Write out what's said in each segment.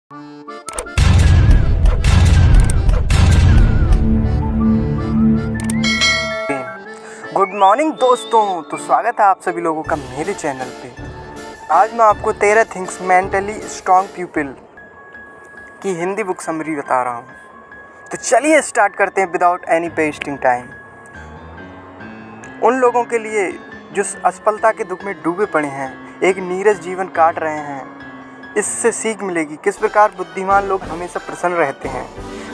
Good morning दोस्तों, तो स्वागत है आप सभी लोगों का मेरे चैनल पे। आज मैं आपको 13 थिंग्स मेंटली स्ट्रॉन्ग पीपल की हिंदी बुक समरी बता रहा हूँ। तो चलिए स्टार्ट करते हैं विदाउट एनी वेस्टिंग टाइम। उन लोगों के लिए जो असफलता के दुख में डूबे पड़े हैं, एक नीरस जीवन काट रहे हैं, इससे सीख मिलेगी किस प्रकार बुद्धिमान लोग हमेशा प्रसन्न रहते हैं।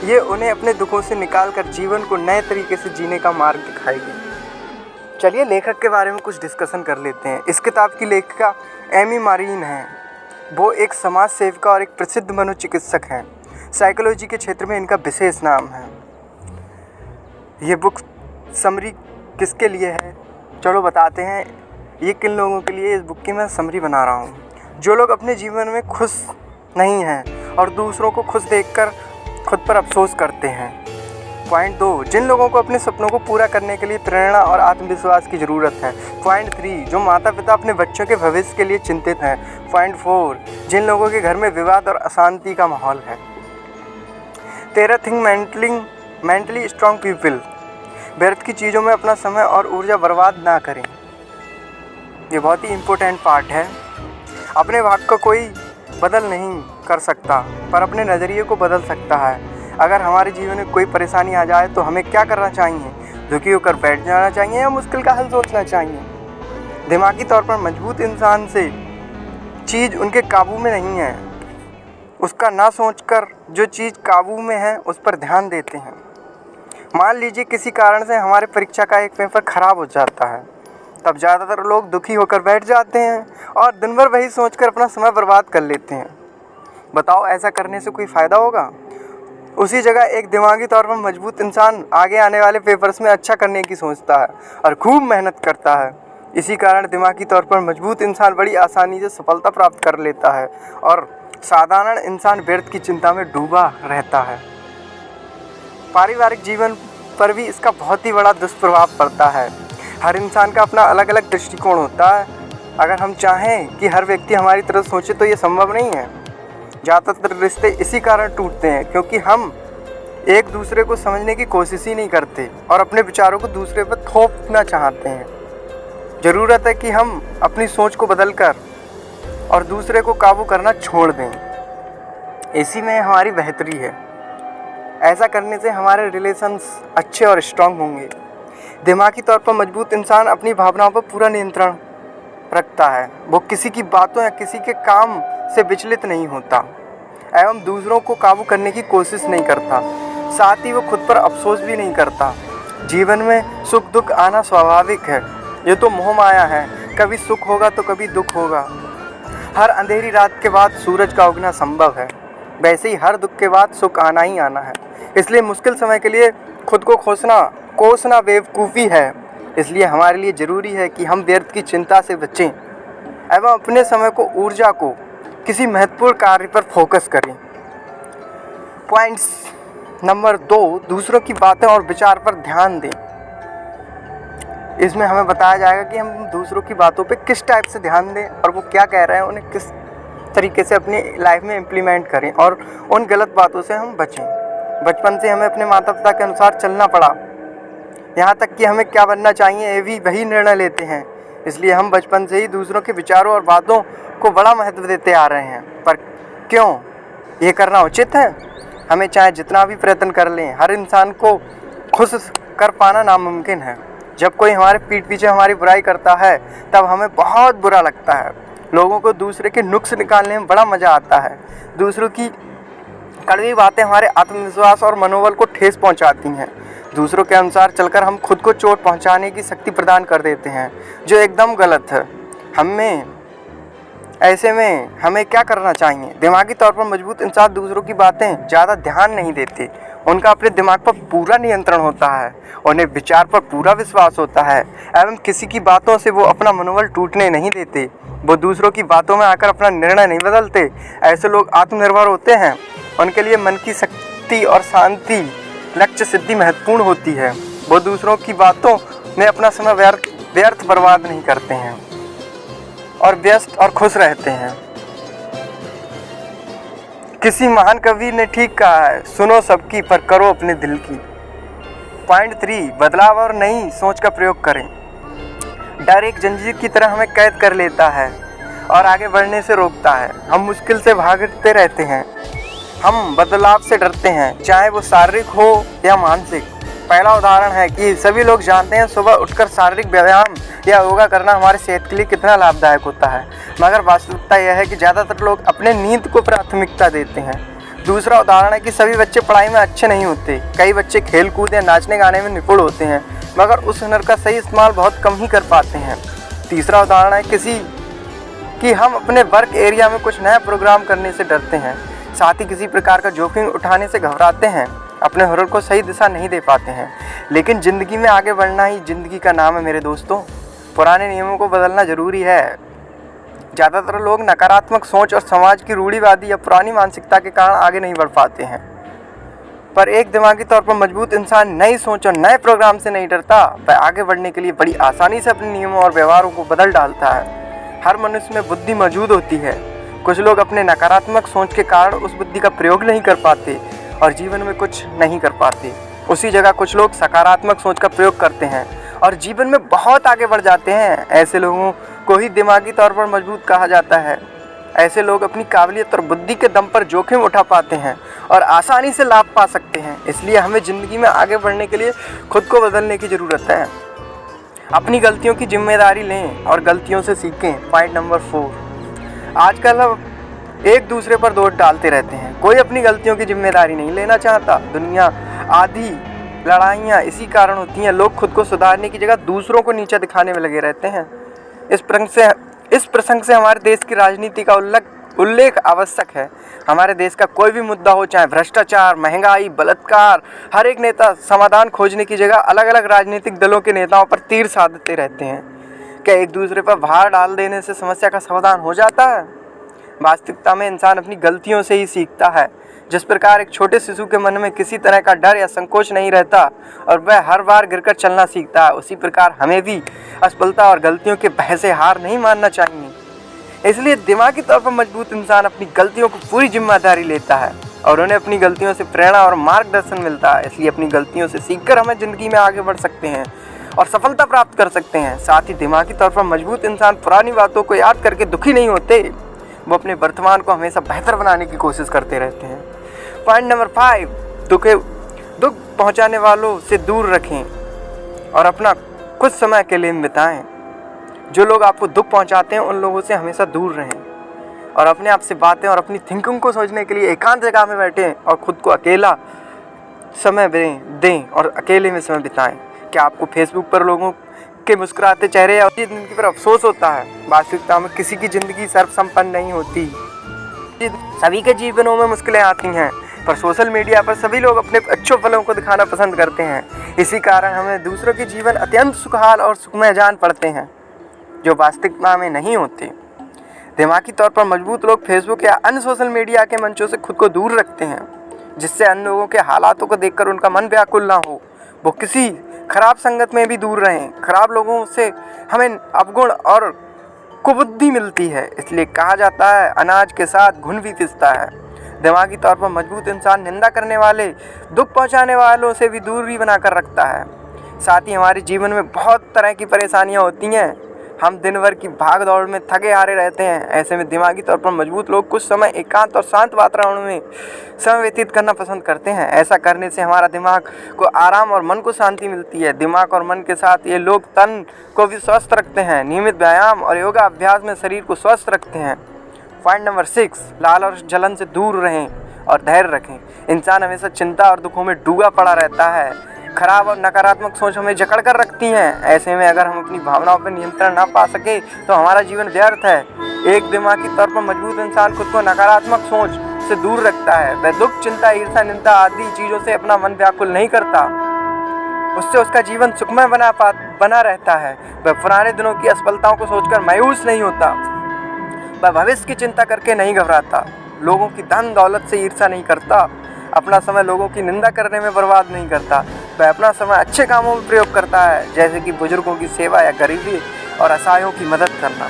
ये उन्हें अपने दुखों से निकालकर जीवन को नए तरीके से जीने का मार्ग दिखाएगी। चलिए लेखक के बारे में कुछ डिस्कशन कर लेते हैं। इस किताब की लेखिका एमी मारीन हैं। वो एक समाज सेविका और एक प्रसिद्ध मनोचिकित्सक हैं। साइकोलॉजी के क्षेत्र में इनका विशेष नाम है। ये बुक समरी किसके लिए है, चलो बताते हैं। ये किन लोगों के लिए इस बुक की मैं समरी बना रहा हूँ। जो लोग अपने जीवन में खुश नहीं हैं और दूसरों को खुश देखकर खुद पर अफसोस करते हैं। पॉइंट 2, जिन लोगों को अपने सपनों को पूरा करने के लिए प्रेरणा और आत्मविश्वास की ज़रूरत है। पॉइंट 3, जो माता पिता अपने बच्चों के भविष्य के लिए चिंतित हैं। पॉइंट 4, जिन लोगों के घर में विवाद और अशांति का माहौल है। 13 थिंग मेंटली स्ट्रॉन्ग पीपल। व्यर्थ की चीज़ों में अपना समय और ऊर्जा बर्बाद ना करें। ये बहुत ही इम्पोर्टेंट पार्ट है। अपने भाग्य को कोई बदल नहीं कर सकता, पर अपने नज़रिए को बदल सकता है। अगर हमारे जीवन में कोई परेशानी आ जाए तो हमें क्या करना चाहिए? दुखी होकर बैठ जाना चाहिए या मुश्किल का हल सोचना चाहिए? दिमागी तौर पर मजबूत इंसान से चीज़ उनके काबू में नहीं है, उसका ना सोचकर जो चीज़ काबू में है उस पर ध्यान देते हैं। मान लीजिए किसी कारण से हमारे परीक्षा का एक पेपर ख़राब हो जाता है, तब ज़्यादातर लोग दुखी होकर बैठ जाते हैं और दिन भर वही सोचकर अपना समय बर्बाद कर लेते हैं। बताओ, ऐसा करने से कोई फ़ायदा होगा? उसी जगह एक दिमागी तौर पर मजबूत इंसान आगे आने वाले पेपर्स में अच्छा करने की सोचता है और खूब मेहनत करता है। इसी कारण दिमागी तौर पर मजबूत इंसान बड़ी आसानी से सफलता प्राप्त कर लेता है और साधारण इंसान व्यर्थ की चिंता में डूबा रहता है। पारिवारिक जीवन पर भी इसका बहुत ही बड़ा दुष्प्रभाव पड़ता है। हर इंसान का अपना अलग अलग दृष्टिकोण होता है। अगर हम चाहें कि हर व्यक्ति हमारी तरह सोचे तो ये संभव नहीं है। ज़्यादातर रिश्ते इसी कारण टूटते हैं क्योंकि हम एक दूसरे को समझने की कोशिश ही नहीं करते और अपने विचारों को दूसरे पर थोपना चाहते हैं। ज़रूरत है कि हम अपनी सोच को बदलकर और दूसरे को काबू करना छोड़ दें। इसी में हमारी बेहतरी है। ऐसा करने से हमारे रिलेशंस अच्छे और स्ट्रांग होंगे। दिमागी तौर पर मजबूत इंसान अपनी भावनाओं पर पूरा नियंत्रण रखता है। वो किसी की बातों या किसी के काम से विचलित नहीं होता एवं दूसरों को काबू करने की कोशिश नहीं करता। साथ ही वो खुद पर अफसोस भी नहीं करता। जीवन में सुख दुख आना स्वाभाविक है। ये तो मोह माया है, कभी सुख होगा तो कभी दुख होगा। हर अंधेरी रात के बाद सूरज का उगना संभव है, वैसे ही हर दुख के बाद सुख आना ही आना है। इसलिए मुश्किल समय के लिए खुद को कोसना बेवकूफ़ी है। इसलिए हमारे लिए ज़रूरी है कि हम व्यर्थ की चिंता से बचें एवं अपने समय को ऊर्जा को किसी महत्वपूर्ण कार्य पर फोकस करें। पॉइंट्स नंबर 2, दूसरों की बातें और विचार पर ध्यान दें। इसमें हमें बताया जाएगा कि हम दूसरों की बातों पे किस टाइप से ध्यान दें और वो क्या कह रहे हैं उन्हें किस तरीके से अपनी लाइफ में इम्प्लीमेंट करें और उन गलत बातों से हम बचें। बचपन से हमें अपने माता पिता के अनुसार चलना पड़ा, यहाँ तक कि हमें क्या बनना चाहिए ये भी वही निर्णय लेते हैं। इसलिए हम बचपन से ही दूसरों के विचारों और बातों को बड़ा महत्व देते आ रहे हैं। पर क्यों ये करना उचित है? हमें चाहे जितना भी प्रयत्न कर लें, हर इंसान को खुश कर पाना नामुमकिन है। जब कोई हमारे पीठ पीछे हमारी बुराई करता है तब हमें बहुत बुरा लगता है। लोगों को दूसरे के नुक्स निकालने में बड़ा मज़ा आता है। दूसरों की कड़वी बातें हमारे आत्मविश्वास और मनोबल को ठेस पहुंचाती हैं। दूसरों के अनुसार चलकर हम खुद को चोट पहुंचाने की शक्ति प्रदान कर देते हैं, जो एकदम गलत है। ऐसे में हमें क्या करना चाहिए? दिमागी तौर पर मजबूत इंसान दूसरों की बातें ज़्यादा ध्यान नहीं देते। उनका अपने दिमाग पर पूरा नियंत्रण होता है, उन्हें विचार पर पूरा विश्वास होता है एवं किसी की बातों से वो अपना मनोबल टूटने नहीं देते। वो दूसरों की बातों में आकर अपना निर्णय नहीं बदलते। ऐसे लोग आत्मनिर्भर होते हैं। उनके लिए मन की शक्ति और शांति, लक्ष्य सिद्धि महत्वपूर्ण होती है। वो दूसरों की बातों में अपना समय व्यर्थ बर्बाद नहीं करते हैं और व्यस्त और खुश रहते हैं। किसी महान कवि ने ठीक कहा है, सुनो सबकी पर करो अपने दिल की। पॉइंट 3, बदलाव और नई सोच का प्रयोग करें। डर एक जंजीर की तरह हमें कैद कर लेता है और आगे बढ़ने से रोकता है। हम मुश्किल से भागते रहते हैं, हम बदलाव से डरते हैं, चाहे वो शारीरिक हो या मानसिक। पहला उदाहरण है कि सभी लोग जानते हैं सुबह उठकर शारीरिक व्यायाम या योगा करना हमारे सेहत के लिए कितना लाभदायक होता है, मगर वास्तविकता यह है कि ज़्यादातर लोग अपने नींद को प्राथमिकता देते हैं। दूसरा उदाहरण है कि सभी बच्चे पढ़ाई में अच्छे नहीं होते। कई बच्चे खेल कूद या नाचने गाने में निपुण होते हैं, मगर उस हुनर का सही इस्तेमाल बहुत कम ही कर पाते हैं। तीसरा उदाहरण है कि हम अपने वर्क एरिया में कुछ नया प्रोग्राम करने से डरते हैं, साथ ही किसी प्रकार का जोखिम उठाने से घबराते हैं, अपने हुनर को सही दिशा नहीं दे पाते हैं। लेकिन ज़िंदगी में आगे बढ़ना ही ज़िंदगी का नाम है मेरे दोस्तों। पुराने नियमों को बदलना ज़रूरी है। ज़्यादातर लोग नकारात्मक सोच और समाज की रूढ़िवादी या पुरानी मानसिकता के कारण आगे नहीं बढ़ पाते हैं, पर एक दिमागी तौर पर मजबूत इंसान नई सोच और नए प्रोग्राम से नहीं डरता। वह आगे बढ़ने के लिए बड़ी आसानी से अपने नियमों और व्यवहारों को बदल डालता है। हर मनुष्य में बुद्धि मौजूद होती है। कुछ लोग अपने नकारात्मक सोच के कारण उस बुद्धि का प्रयोग नहीं कर पाते और जीवन में कुछ नहीं कर पाते। उसी जगह कुछ लोग सकारात्मक सोच का प्रयोग करते हैं और जीवन में बहुत आगे बढ़ जाते हैं। ऐसे लोगों को ही दिमागी तौर पर मजबूत कहा जाता है। ऐसे लोग अपनी काबिलियत और बुद्धि के दम पर जोखिम उठा पाते हैं और आसानी से लाभ पा सकते हैं। इसलिए हमें ज़िंदगी में आगे बढ़ने के लिए खुद को बदलने की ज़रूरत है। अपनी गलतियों की जिम्मेदारी लें और गलतियों से सीखें। पॉइंट नंबर 4, आजकल हम एक दूसरे पर दोष डालते रहते हैं। कोई अपनी गलतियों की जिम्मेदारी नहीं लेना चाहता। दुनिया आधी लड़ाइयाँ इसी कारण होती हैं। लोग खुद को सुधारने की जगह दूसरों को नीचा दिखाने में लगे रहते हैं। इस प्रसंग से हमारे देश की राजनीति का उल्लेख आवश्यक है। हमारे देश का कोई भी मुद्दा हो, चाहे भ्रष्टाचार, महंगाई, बलात्कार, हर एक नेता समाधान खोजने की जगह अलग अलग राजनीतिक दलों के नेताओं पर तीर साधते रहते हैं। क्या एक दूसरे पर भार डाल देने से समस्या का समाधान हो जाता है? वास्तविकता में इंसान अपनी गलतियों से ही सीखता है। जिस प्रकार एक छोटे शिशु के मन में किसी तरह का डर या संकोच नहीं रहता और वह हर बार गिरकर चलना सीखता है, उसी प्रकार हमें भी असफलता और गलतियों के भय से हार नहीं मानना चाहिए। इसलिए दिमागी तौर पर मजबूत इंसान अपनी गलतियों को पूरी जिम्मेदारी लेता है और उन्हें अपनी गलतियों से प्रेरणा और मार्गदर्शन मिलता है। इसलिए अपनी गलतियों से सीखकर हमें ज़िंदगी में आगे बढ़ सकते हैं और सफलता प्राप्त कर सकते हैं। साथ ही दिमागी तौर पर मजबूत इंसान पुरानी बातों को याद करके दुखी नहीं होते, वो अपने वर्तमान को हमेशा बेहतर बनाने की कोशिश करते रहते हैं। पॉइंट नंबर 5, दुख पहुंचाने वालों से दूर रखें और अपना कुछ समय के लिए बिताएं। जो लोग आपको दुख पहुंचाते हैं उन लोगों से हमेशा दूर रहें और अपने आप से बातें और अपनी थिंकिंग को सोचने के लिए एकांत जगह में बैठें और खुद को अकेला समय दें और अकेले में समय बिताएं। क्या आपको फेसबुक पर लोगों के मुस्कुराते चेहरे या उनकी ज़िंदगी पर अफसोस होता है? वास्तविकता में किसी की ज़िंदगी सर्वसंपन्न नहीं होती। सभी के जीवनों में मुश्किलें आती हैं, पर सोशल मीडिया पर सभी लोग अपने अच्छे पलों को दिखाना पसंद करते हैं। इसी कारण हमें दूसरों के जीवन अत्यंत सुखहाल और सुखमय जान पड़ते हैं, जो वास्तविकता में नहीं होते। दिमागी तौर पर मजबूत लोग फेसबुक या अन्य सोशल मीडिया के मंचों से खुद को दूर रखते हैं, जिससे अन्य लोगों के हालातों को देखकर उनका मन व्याकुल ना हो। वो किसी खराब संगत में भी दूर रहें। खराब लोगों से हमें अवगुण और कुबुद्धि मिलती है। इसलिए कहा जाता है, अनाज के साथ घुन भी पिसता है। दिमागी तौर पर मजबूत इंसान निंदा करने वाले, दुख पहुंचाने वालों से भी दूरी बनाकर रखता है। साथ ही हमारे जीवन में बहुत तरह की परेशानियां होती हैं। हम दिन भर की भाग दौड़ में थके हारे रहते हैं। ऐसे में दिमागी तौर पर मजबूत लोग कुछ समय एकांत और शांत वातावरण में समय व्यतीत करना पसंद करते हैं। ऐसा करने से हमारा दिमाग को आराम और मन को शांति मिलती है। दिमाग और मन के साथ ये लोग तन को भी स्वस्थ रखते हैं। नियमित व्यायाम और योगा अभ्यास में शरीर को स्वस्थ रखते हैं। पॉइंट नंबर 6, लाल और जलन से दूर रहें और धैर्य रखें। इंसान हमेशा चिंता और दुखों में डूबा पड़ा रहता है। खराब और नकारात्मक सोच हमें जकड़ कर रखती हैं। ऐसे में अगर हम अपनी भावनाओं पर नियंत्रण ना पा सके तो हमारा जीवन व्यर्थ है। एक दिमागी तौर पर मजबूत इंसान खुद को नकारात्मक सोच से दूर रखता है। वह दुख, चिंता, ईर्ष्या, निंदा आदि चीज़ों से अपना मन व्याकुल नहीं करता। उससे उसका जीवन सुखमय बना रहता है। वह पुराने दिनों की असफलताओं को सोचकर मायूस नहीं होता। वह भविष्य की चिंता करके नहीं घबराता। लोगों की धन दौलत से ईर्ष्या नहीं करता। अपना समय लोगों की निंदा करने में बर्बाद नहीं करता। वह अपना समय अच्छे कामों में प्रयोग करता है, जैसे कि बुजुर्गों की सेवा या गरीबी और असहायों की मदद करना।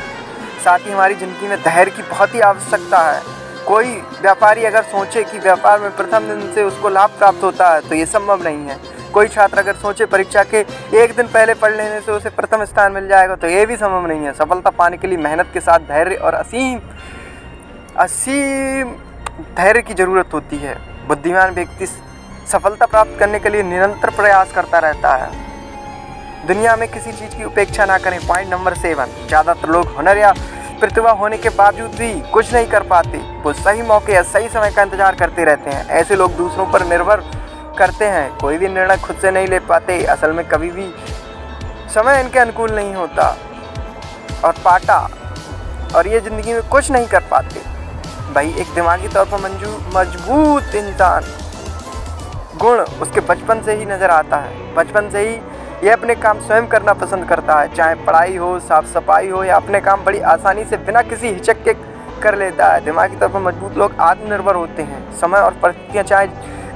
साथ ही हमारी ज़िंदगी में धैर्य की बहुत ही आवश्यकता है। कोई व्यापारी अगर सोचे कि व्यापार में प्रथम दिन से उसको लाभ प्राप्त होता है तो ये संभव नहीं है। कोई छात्र अगर सोचे परीक्षा के एक दिन पहले पढ़ लेने से उसे प्रथम स्थान मिल जाएगा तो ये भी संभव नहीं है। सफलता पाने के लिए मेहनत के साथ धैर्य और असीम धैर्य की ज़रूरत होती है। बुद्धिमान व्यक्ति सफलता प्राप्त करने के लिए निरंतर प्रयास करता रहता है। दुनिया में किसी चीज़ की उपेक्षा ना करें। पॉइंट नंबर 7, ज़्यादातर लोग हुनर या प्रतिभा होने के बावजूद भी कुछ नहीं कर पाते। वो सही मौके या सही समय का इंतजार करते रहते हैं। ऐसे लोग दूसरों पर निर्भर करते हैं, कोई भी निर्णय खुद से नहीं ले पाते। असल में कभी भी समय इनके अनुकूल नहीं होता और ये ज़िंदगी में कुछ नहीं कर पाते। भाई एक दिमागी तौर पर मजबूत इंसान गुण उसके बचपन से ही नज़र आता है। बचपन से ही ये अपने काम स्वयं करना पसंद करता है, चाहे पढ़ाई हो, साफ सफाई हो या अपने काम बड़ी आसानी से बिना किसी हिचक के कर लेता है। दिमागी तौर पर मजबूत लोग आत्मनिर्भर होते हैं। समय और परिस्थितियाँ चाहे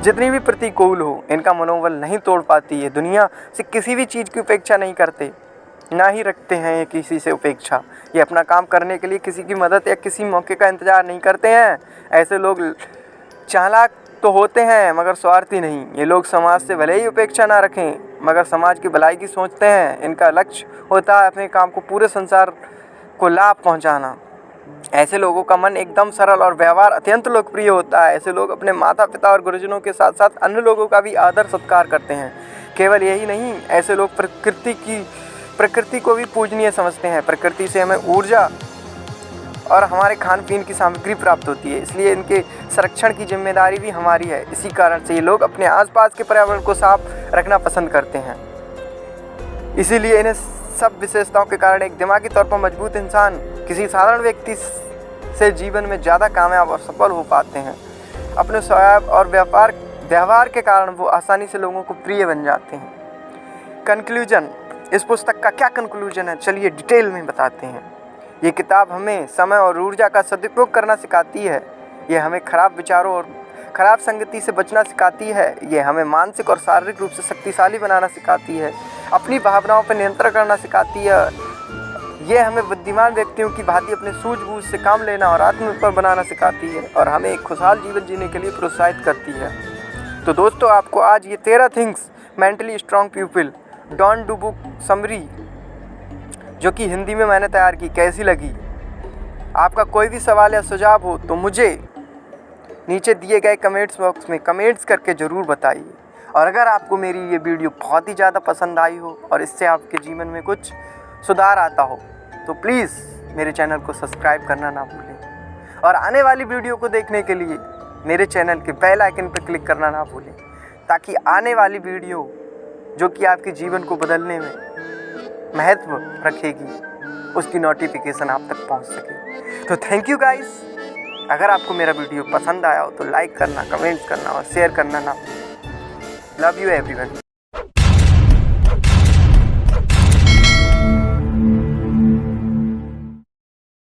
जितनी भी प्रतिकूल हो, इनका मनोबल नहीं तोड़ पाती है। दुनिया से किसी भी चीज़ की उपेक्षा नहीं करते, ना ही रखते हैं ये किसी से उपेक्षा। ये अपना काम करने के लिए किसी की मदद या किसी मौके का इंतज़ार नहीं करते हैं। ऐसे लोग चालाक तो होते हैं मगर स्वार्थी नहीं। ये लोग समाज से भले ही उपेक्षा ना रखें मगर समाज की भलाई की सोचते हैं। इनका लक्ष्य होता है अपने काम को पूरे संसार को लाभ पहुंचाना। ऐसे लोगों का मन एकदम सरल और व्यवहार अत्यंत लोकप्रिय होता है। ऐसे लोग अपने माता पिता और गुरुजनों के साथ साथ अन्य लोगों का भी आदर सत्कार करते हैं। केवल यही नहीं, ऐसे लोग प्रकृति को भी पूजनीय समझते हैं। प्रकृति से हमें ऊर्जा और हमारे खान पीन की सामग्री प्राप्त होती है, इसलिए इनके संरक्षण की जिम्मेदारी भी हमारी है। इसी कारण से ये लोग अपने आसपास के पर्यावरण को साफ रखना पसंद करते हैं। इसीलिए इन्हें सब विशेषताओं के कारण एक दिमागी तौर पर मजबूत इंसान किसी साधारण व्यक्ति से जीवन में ज़्यादा कामयाब और सफल हो पाते हैं। अपने स्वभाव और व्यवहार के कारण वो आसानी से लोगों को प्रिय बन जाते हैं। कंक्लूजन, इस पुस्तक का क्या कंक्लूजन है, चलिए डिटेल में बताते हैं। ये किताब हमें समय और ऊर्जा का सदुपयोग करना सिखाती है। ये हमें खराब विचारों और खराब संगति से बचना सिखाती है। ये हमें मानसिक और शारीरिक रूप से शक्तिशाली बनाना सिखाती है। अपनी भावनाओं पर नियंत्रण करना सिखाती है। ये हमें बुद्धिमान व्यक्तियों की भांति अपने सूझबूझ से काम लेना और आत्मनिर्भर बनाना सिखाती है और हमें एक खुशहाल जीवन जीने के लिए प्रोत्साहित करती है। तो दोस्तों, आपको आज ये 13 things mentally strong people don't do book summary जो कि हिंदी में मैंने तैयार की, कैसी लगी? आपका कोई भी सवाल या सुझाव हो तो मुझे नीचे दिए गए कमेंट्स बॉक्स में कमेंट्स करके ज़रूर बताइए। और अगर आपको मेरी ये वीडियो बहुत ही ज़्यादा पसंद आई हो और इससे आपके जीवन में कुछ सुधार आता हो तो प्लीज़ मेरे चैनल को सब्सक्राइब करना ना भूलें और आने वाली वीडियो को देखने के लिए मेरे चैनल के बेल आइकन पर क्लिक करना ना भूलें, ताकि आने वाली वीडियो जो कि आपके जीवन को बदलने में महत्व रखेगी उसकी नोटिफिकेशन आप तक पहुंच सके। तो थैंक यू गाइस। अगर आपको मेरा वीडियो पसंद आया हो तो लाइक करना, कमेंट्स करना और शेयर करना ना। Love you everyone.